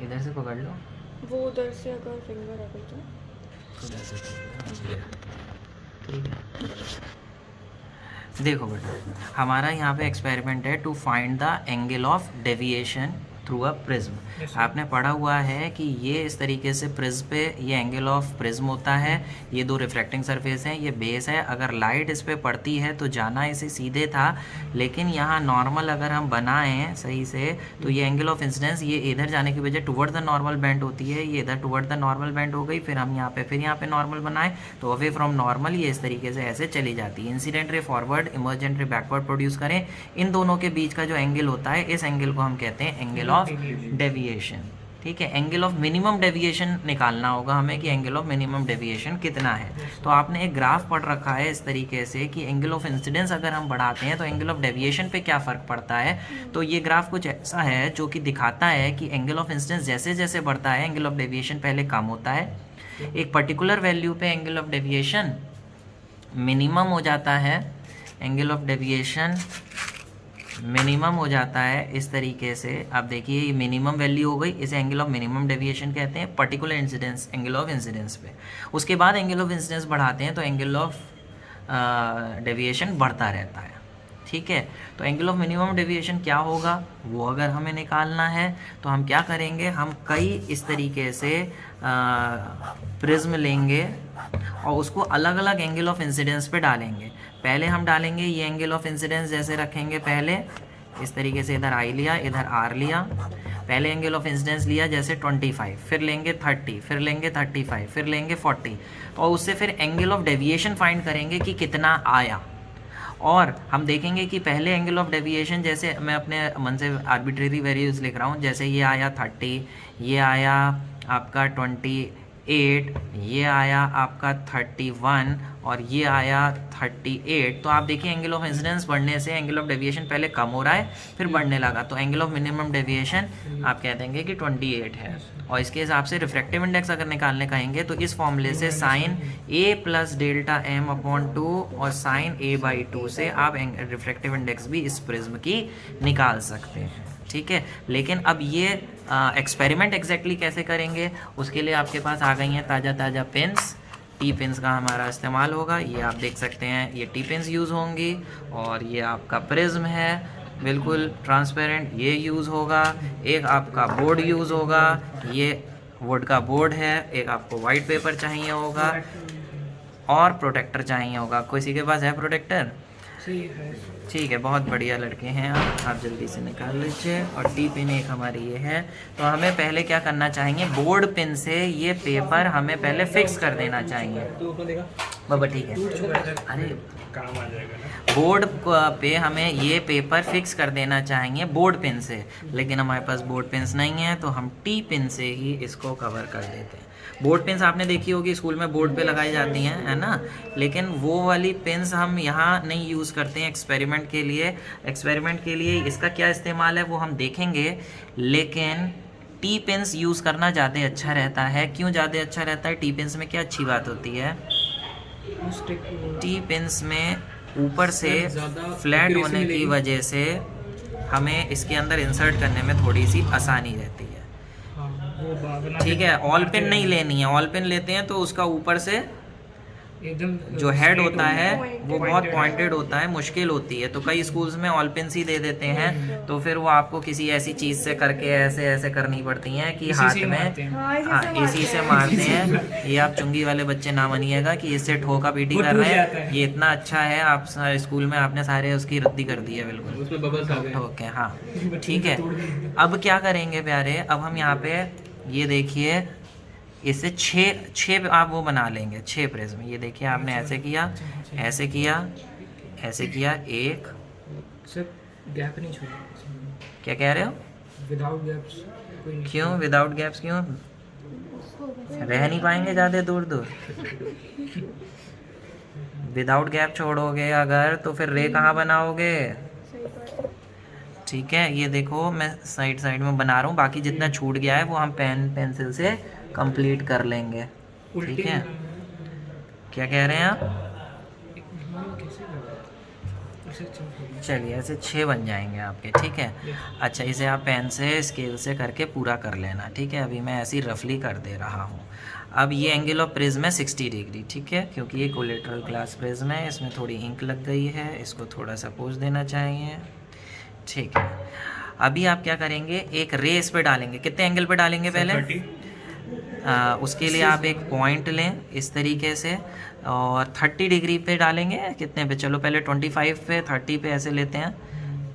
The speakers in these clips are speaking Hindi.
इधर से पकड़ लो, वो उधर से अगर फिंगर आगे तो इधर से ठीक है। देखो बेटा, हमारा यहाँ पे एक्सपेरिमेंट है to find the angle of deviation through a prism. आपने पढ़ा हुआ है कि ये इस तरीके से प्रिज्म पे ये एंगल ऑफ प्रिज्म होता है, ये दो रिफ्रैक्टिंग सरफेस हैं, ये बेस है। अगर लाइट इस पे पड़ती है तो जाना इसे सीधे था, लेकिन यहाँ नॉर्मल अगर हम बनाएं सही से तो ये एंगल ऑफ इंसिडेंस ये इधर जाने की बजाय टुवर्ड द नॉर्मल बेंड होती है, ये इधर टुवर्ड द नॉर्मल बेंड हो गई। फिर हम यहाँ पे फिर यहाँ पे नॉर्मल बनाएं तो अवे फ्रॉम नॉर्मल ये इस तरीके से ऐसे चली जाती है। इंसिडेंट रे फॉरवर्ड, इमर्जेंट रे बैकवर्ड प्रोड्यूस करें, इन दोनों के बीच का जो एंगल होता है इस एंगल को हम कहते हैं एंगल ऑफ डेविएशन। ठीक है, एंगल ऑफ मिनिमम डेविएशन निकालना होगा हमें कि एंगल ऑफ मिनिमम डेविएशन कितना है। तो आपने एक ग्राफ पढ़ रखा है इस तरीके से कि एंगल ऑफ इंसिडेंस अगर हम बढ़ाते हैं तो एंगल ऑफ डेविएशन पे क्या फ़र्क पड़ता है। तो ये ग्राफ कुछ ऐसा है जो कि दिखाता है कि एंगल ऑफ इंसिडेंस जैसे जैसे बढ़ता है एंगल ऑफ डेविएशन पहले कम होता है, एक पर्टिकुलर वैल्यू पे एंगल ऑफ डेविएशन मिनिमम हो जाता है, एंगल ऑफ डेविएशन मिनिमम हो जाता है इस तरीके से। आप देखिए ये मिनिमम वैल्यू हो गई, इसे एंगल ऑफ मिनिमम डेविएशन कहते हैं particular incidence angle of incidence पे। उसके बाद एंगल ऑफ इंसिडेंस बढ़ाते हैं तो एंगल ऑफ डेविएशन बढ़ता रहता है। ठीक है, तो एंगल ऑफ मिनिमम डेविएशन क्या होगा वो अगर हमें निकालना है तो हम क्या करेंगे, हम कई इस तरीके से प्रिज्म लेंगे और उसको अलग अलग एंगल ऑफ इंसिडेंस पे डालेंगे। पहले हम डालेंगे ये एंगल ऑफ इंसिडेंस जैसे रखेंगे, पहले इस तरीके से इधर आई लिया इधर आर लिया, पहले एंगल ऑफ इंसिडेंस लिया जैसे 25, फिर लेंगे 30, फिर लेंगे 35, फिर लेंगे 40 और उससे फिर एंगल ऑफ डेविएशन फाइंड करेंगे कि कितना आया। और हम देखेंगे कि पहले एंगल ऑफ डेविएशन जैसे मैं अपने मन से आर्बिट्रेरी वैल्यूज लिख रहा हूँ, जैसे ये आया 30, ये आया आपका 28, ये आया आपका 31 और ये आया 38। तो आप देखिए एंगल ऑफ इंसिडेंस बढ़ने से एंगल ऑफ डेविएशन पहले कम हो रहा है फिर बढ़ने लगा, तो एंगल ऑफ मिनिमम डेविएशन आप कह देंगे कि 28 है। और इसके हिसाब से रिफ्रैक्टिव इंडेक्स अगर निकालने कहेंगे तो इस फॉर्मूले से sine a plus delta m upon 2 और साइन a/2 से आप रिफ्रैक्टिव इंडेक्स भी इस प्रिज्म की निकाल सकते हैं। ठीक है, लेकिन अब ये एक्सपेरिमेंट एग्जैक्टली कैसे करेंगे उसके लिए आपके पास आ गई हैं ताज़ा ताज़ा पेन्स। टी पेन्स का हमारा इस्तेमाल होगा, ये आप देख सकते हैं ये टी पेन्स यूज़ होंगी और ये आपका प्रिज्म है बिल्कुल ट्रांसपेरेंट, ये यूज़ होगा। एक आपका बोर्ड यूज़ होगा, ये वुड का बोर्ड है। एक आपको वाइट पेपर चाहिए होगा और प्रोटेक्टर चाहिए होगा। किसी के पास है प्रोटेक्टर? ठीक है, बहुत बढ़िया लड़के हैं आप जल्दी से निकाल लीजिए। और टी पिन एक हमारी ये है। तो हमें पहले क्या करना चाहिए, बोर्ड पिन से ये पेपर हमें पहले फिक्स कर देना चाहिए बाबा। ठीक है, अरे काम आ जाएगा ना। बोर्ड पे हमें ये पेपर फिक्स कर देना चाहिए बोर्ड पिन से, लेकिन हमारे पास बोर्ड पिन्स नहीं है तो हम टी पिन से ही इसको कवर कर देते हैं। बोर्ड पिन्स आपने देखी होगी स्कूल में बोर्ड पे लगाई जाती हैं, है ना, लेकिन वो वाली पिन्स हम यहाँ नहीं यूज़ करते हैं एक्सपेरिमेंट के लिए। एक्सपेरिमेंट के लिए इसका क्या इस्तेमाल है वो हम देखेंगे, लेकिन टी पिन्स यूज़ करना ज़्यादा अच्छा रहता है। क्यों ज़्यादा अच्छा रहता है? टी पिन्स में क्या अच्छी बात होती है, टी पिन्स में ऊपर से फ्लैट होने की वजह से हमें इसके अंदर इंसर्ट करने में थोड़ी सी आसानी रहती है। ठीक है, ऑल पिन नहीं लेनी है, ऑल पिन लेते हैं तो उसका ऊपर से जो हेड होता है वो बहुत पॉइंटेड होता है, मुश्किल होती है। तो कई स्कूल्स में ऑल पिन्स ही दे देते हैं, तो फिर वो आपको किसी ऐसी चीज़ से करके ऐसे ऐसे करनी पड़ती हैं कि हाथ में, हाँ इसी से मारते हैं। ये आप चुंगी वाले बच्चे ना मानिएगा कि इससे ठोका पीटी कर रहे हैं, ये इतना अच्छा है। आप स्कूल में आपने सारे उसकी रद्दी कर दी है बिल्कुल ठोक के। हाँ ठीक है, अब क्या करेंगे प्यारे, अब हम यहाँ पे ये देखिए इससे छः आप वो बना लेंगे, 6 प्रिज्म। ये देखिए आपने ऐसे किया, ऐसे किया, ऐसे किया, एक सर गैप नहीं छोड़ना। क्या कह रहे हो? विदाउट गैप्स क्यों विदाउट गैप्स? क्यों रह नहीं पाएंगे ज़्यादा दूर दूर? विदाउट गैप छोड़ोगे अगर तो फिर रे कहाँ बनाओगे? ठीक है, ये देखो मैं साइड साइड में बना रहा हूँ, बाकी जितना छूट गया है वो हम पेंसिल से कंप्लीट कर लेंगे। ठीक है, क्या कह रहे हैं आप? इसे चेंज करिए। चलिए ऐसे 6 बन जाएंगे आपके, ठीक है। अच्छा, इसे आप पेन से स्केल से करके पूरा कर लेना, ठीक है। अभी मैं ऐसे ही रफली कर दे रहा हूँ। अब ये एंगल ऑफ प्रिज्म है 60 डिग्री, ठीक है, क्योंकि ये कोलेटरल ग्लास प्रिज्म है, इसमें थोड़ी इंक लग गई है, इसको थोड़ा सा पोंछ देना चाहिए, ठीक है। अभी आप क्या करेंगे, एक रे इस पे डालेंगे। कितने एंगल पे डालेंगे पहले? 30। उसके लिए आप एक पॉइंट लें इस तरीके से, और 30 डिग्री पे डालेंगे। कितने पे? चलो पहले 25 पे, 30 पे ऐसे लेते हैं।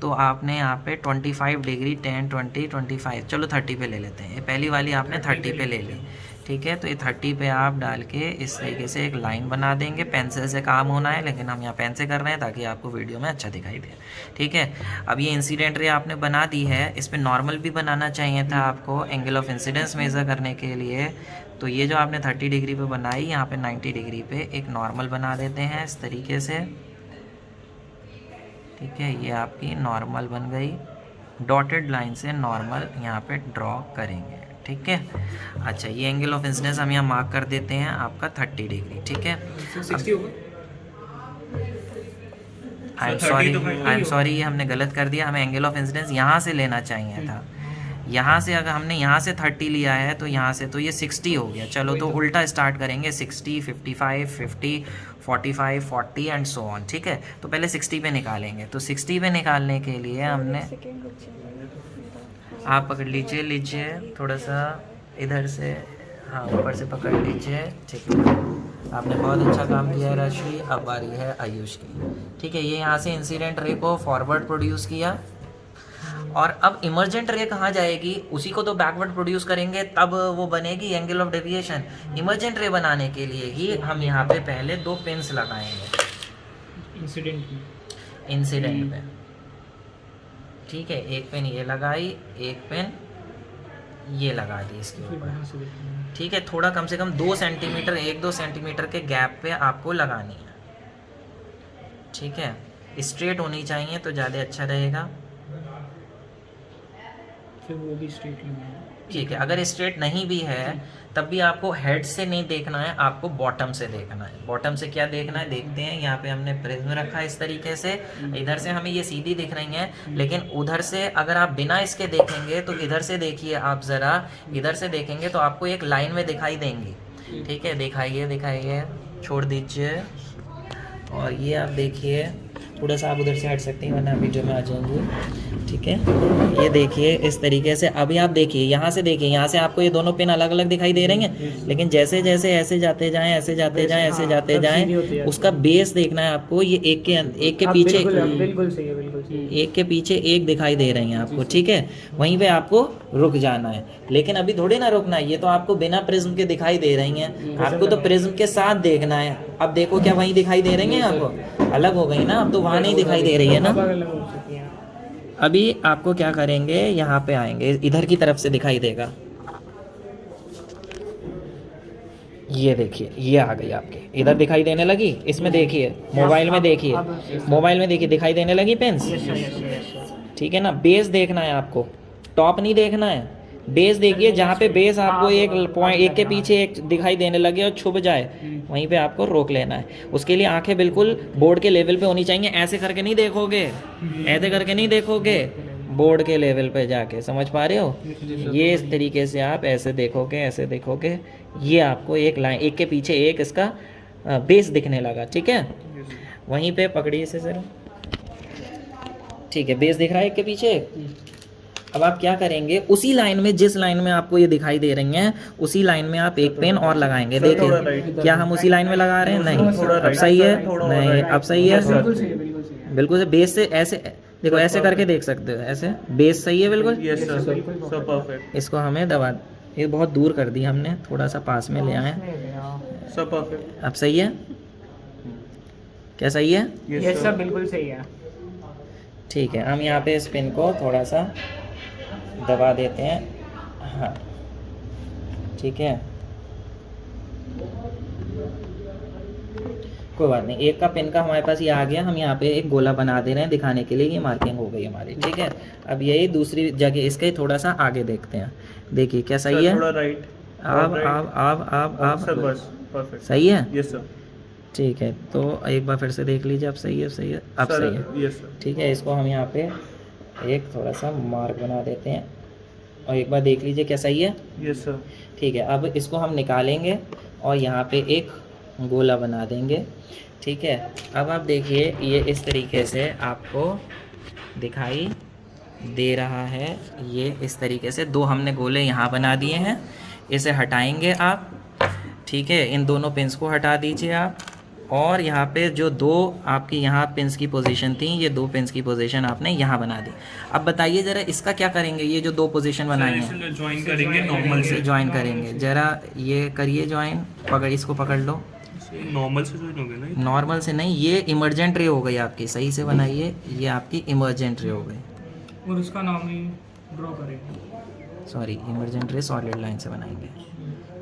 तो आपने यहाँ पे 25 डिग्री, 10, 20, 25, चलो 30 पे ले लेते हैं। ये पहली वाली आपने 30 पे ले ली, ठीक है। तो ये 30 पे आप डाल के इस तरीके से एक लाइन बना देंगे। पेंसिल से काम होना है, लेकिन हम यहाँ पेन से कर रहे हैं ताकि आपको वीडियो में अच्छा दिखाई दे, ठीक है। अब ये इंसिडेंट रे आपने बना दी है, इस पर नॉर्मल भी बनाना चाहिए था आपको एंगल ऑफ इंसिडेंस मेज़र करने के लिए। तो ये जो आपने 30 डिग्री पे बनाई, यहाँ पे 90 डिग्री पे एक नॉर्मल बना देते हैं इस तरीके से, ठीक है। ये आपकी नॉर्मल बन गई। डॉटेड लाइन से नॉर्मल यहाँ पे ड्रॉ करेंगे, ठीक है। अच्छा, ये एंगल ऑफ इंसिडेंस हम यहाँ मार्क कर देते हैं आपका 30 डिग्री, ठीक है। 60 होगा। आई एम सॉरी, ये हमने गलत कर दिया। हमें एंगल ऑफ इंसिडेंस यहाँ से लेना चाहिए था। यहाँ से अगर हमने यहाँ से 30 लिया है तो यहाँ से तो ये 60 हो गया। चलो तो उल्टा स्टार्ट करेंगे, 60, 55, 50, 45, 40 एंड सो ऑन, ठीक है। तो पहले 60 पे निकालेंगे। तो 60 पे निकालने के लिए हमने, सेकंड रुक जाइए। आप पकड़ लीजिए थोड़ा सा इधर से, हाँ ऊपर से पकड़ लीजिए, ठीक है। आपने बहुत अच्छा काम किया है राशि। अब बारी है आयुष की, ठीक है। ये यहाँ से इंसिडेंट रे को फॉरवर्ड प्रोड्यूस किया, और अब इमर्जेंट रे कहाँ जाएगी? उसी को तो बैकवर्ड प्रोड्यूस करेंगे, तब वो बनेगी एंगल ऑफ डेविएशन। इमर्जेंट रे बनाने के लिए ही हम यहाँ पे पहले 2 पिन्स लगाएंगे इंसिडेंट पे, ठीक है। एक पिन ये लगाई, एक पिन ये लगा दी इसके ऊपर, ठीक है। थोड़ा कम से कम 2 सेंटीमीटर, 1-2 सेंटीमीटर के गैप पे आपको लगानी है, ठीक है। स्ट्रेट होनी चाहिए तो ज़्यादा अच्छा रहेगा, फिर वो भी स्ट्रेट लेना है, ठीक है। अगर स्ट्रेट नहीं भी है तब भी आपको हेड से नहीं देखना है, आपको बॉटम से देखना है। बॉटम से क्या देखना है, देखते हैं। यहाँ पे हमने प्रिज्म रखा है इस तरीके से, इधर से हमें ये सीधी दिख रही हैं, लेकिन उधर से अगर आप बिना इसके देखेंगे तो इधर से देखिए आप ज़रा, इधर से देखेंगे तो आपको एक लाइन में दिखाई देंगी, ठीक है। दिखाइए, छोड़ दीजिए। और ये आप देखिए, थोड़ा सा आप उधर से हट सकते हैं वरना वीडियो में आ जाएंगे, ठीक है। ये देखिए इस तरीके से। अभी आप देखिए, यहाँ से देखिए, यहाँ से आपको ये दोनों पिन अलग अलग दिखाई दे रही हैं, लेकिन जैसे जैसे ऐसे जाते जाएं, उसका बेस देखना है आपको। ये एक के पीछे, बिल्कुल सही है, बिल्कुल सही है। एक के पीछे एक दिखाई दे रही हैं आपको, ठीक है। वहीं पे आपको रुक जाना है, लेकिन अभी थोड़ी ना रुकना है। ये तो आपको बिना प्रिज्म के दिखाई दे रही हैं, आपको तो प्रिज्म के साथ देखना है। अब देखो, क्या वहीं दिखाई दे रही हैं आपको? अलग हो गई ना, अब तो वहाँ नहीं दिखाई दे रही है ना। अभी आपको क्या करेंगे, यहाँ पे आएंगे, इधर की तरफ से दिखाई देगा। ये देखिए, ये आ गई आपके, इधर दिखाई देने लगी। इसमें देखिए, मोबाइल में देखिए, दिखाई देने लगी पेन्स, ठीक है ना। बेस देखना है आपको, टॉप नहीं देखना है। बेस देखिए, जहाँ पे बेस आपको एक पॉइंट, एक के पीछे एक दिखाई देने लगे और छुप जाए, वहीं पे आपको रोक लेना है। उसके लिए आंखें बिल्कुल बोर्ड के लेवल पे होनी चाहिए। ऐसे करके नहीं देखोगे, बोर्ड के लेवल पे जाके, समझ पा रहे हो? ये इस तरीके से आप ऐसे देखोगे, ये आपको एक लाइन, एक के पीछे एक इसका बेस दिखने लगा, ठीक है। वहीं पे पकड़िए इसे जरा, ठीक है। बेस दिख रहा है एक के पीछे। अब आप क्या करेंगे, उसी लाइन में, जिस लाइन में आपको ये दिखाई दे रही हैं, उसी लाइन में आप एक पेन और लगाएंगे। देखिए, क्या हम उसी लाइन में लगा रहे हैं? नहीं। अब सही है? नहीं, अब सही है? बिल्कुल से बेस से ऐसे देखो, ऐसे करके देख सकते हो, ऐसे बेस सही है बिल्कुल। इसको हमें दबा, ये बहुत दूर कर दी हमने, थोड़ा सा पास में ले आए। अब सही है? क्या सही है? ये सब बिल्कुल सही है, ठीक है। हम यहाँ पे इस पिन को थोड़ा सा दबा देते हैं, हाँ, ठीक है। कोई बात नहीं, एक का पिन का हमारे पास ये आ गया। हम यहाँ पे एक गोला बना दे रहे हैं दिखाने के लिए, ये मार्किंग हो गई हमारी, ठीक है। अब यही दूसरी जगह, इसके थोड़ा सा आगे देखते हैं। देखिए, क्या सही है? थोड़ा राइट, आप सर, बस परफेक्ट। सही है? Yes sir. ठीक है, तो एक बार फिर से देख लीजिए, अब सही है, सही है, अब सही है। Yes sir. ठीक है, इसको हम यहाँ पे एक थोड़ा सा मार्क बना देते हैं और एक बार देख लीजिए क्या सही है। Yes sir. ठीक है, अब इसको हम निकालेंगे और यहाँ पे एक गोला बना देंगे। ठीक है, अब आप देखिए ये इस तरीके से आपको दिखाई दे रहा है। ये इस तरीके से दो हमने गोले यहाँ बना दिए हैं, इसे हटाएंगे आप। ठीक है, इन दोनों पिंस को हटा दीजिए आप, और यहाँ पे जो दो आपकी यहाँ पिंस की पोजीशन थी, ये दो पिंस की पोजीशन आपने यहाँ बना दी। अब बताइए ज़रा इसका क्या करेंगे, ये जो दो पोजीशन बनाई हैं ज्वाइन करेंगे नॉर्मल इसे से। ज्वाइन करेंगे। ज़रा ये करिए ज्वाइन, पकड़, इसको पकड़ लो। नॉर्मल से ज्वाइन हो गए ना? नॉर्मल से नहीं, ये इमरजेंट रे हो गई आपकी, सही से बनाइए, ये आपकी इमरजेंट रे हो गई। और उसका नाम ही ड्रॉ करेंगे। Sorry, emergent ray solid line से बनाएंगे।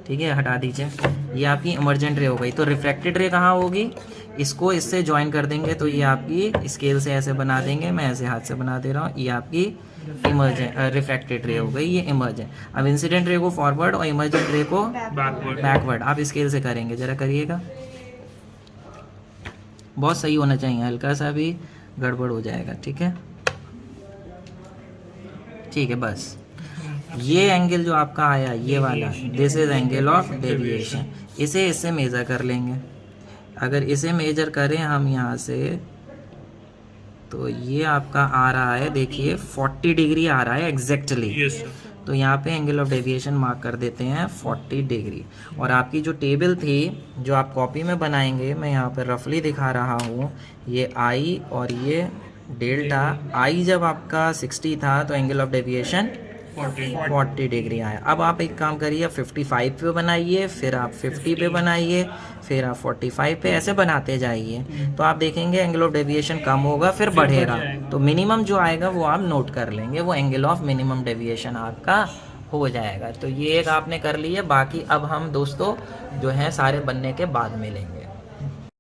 ठीक है, हटा दीजिए, ये आपकी इमरजेंट रे हो गई। तो रिफ्रैक्टेड रे कहाँ होगी, इसको इससे ज्वाइन कर देंगे, तो ये आपकी स्केल से ऐसे बना देंगे, मैं ऐसे हाथ से बना दे रहा हूँ, ये आपकी इमरजेंट रिफ्रैक्टेड रे हो गई, ये इमरजेंट। अब इंसिडेंट रे को फॉरवर्ड और इमरजेंट रे को बैकवर्ड आप स्केल से करेंगे, ज़रा करिएगा। बहुत सही होना चाहिए, हल्का सा भी गड़बड़ हो जाएगा। ठीक है, ठीक है, बस ये एंगल जो आपका आया ये वाला, this is angle of deviation, इसे इससे मेज़र कर लेंगे। अगर इसे मेजर करें हम यहाँ से, तो ये आपका आ रहा है, देखिए 40 डिग्री आ रहा है एग्जैक्टली। Yes sir. तो यहाँ पे एंगल ऑफ डेविएशन मार्क कर देते हैं 40 डिग्री। और आपकी जो टेबल थी जो आप कॉपी में बनाएंगे, मैं यहाँ पर रफली दिखा रहा हूँ, ये आई और ये डेल्टा। आई जब आपका 60 था तो एंगल ऑफ डेविएशन 40 डिग्री आया। अब आप एक काम करिए, 55 पे बनाइए, फिर आप 50 पे बनाइए, फिर आप 45 पे, ऐसे बनाते जाइए, तो आप देखेंगे एंगल ऑफ डेविएशन कम होगा फिर बढ़ेगा। तो मिनिमम जो आएगा वो आप नोट कर लेंगे, वो एंगल ऑफ मिनिमम डेविएशन आपका हो जाएगा। तो ये एक आपने कर लिया। बाकी अब हम दोस्तों जो है सारे बनने के बाद मिलेंगे।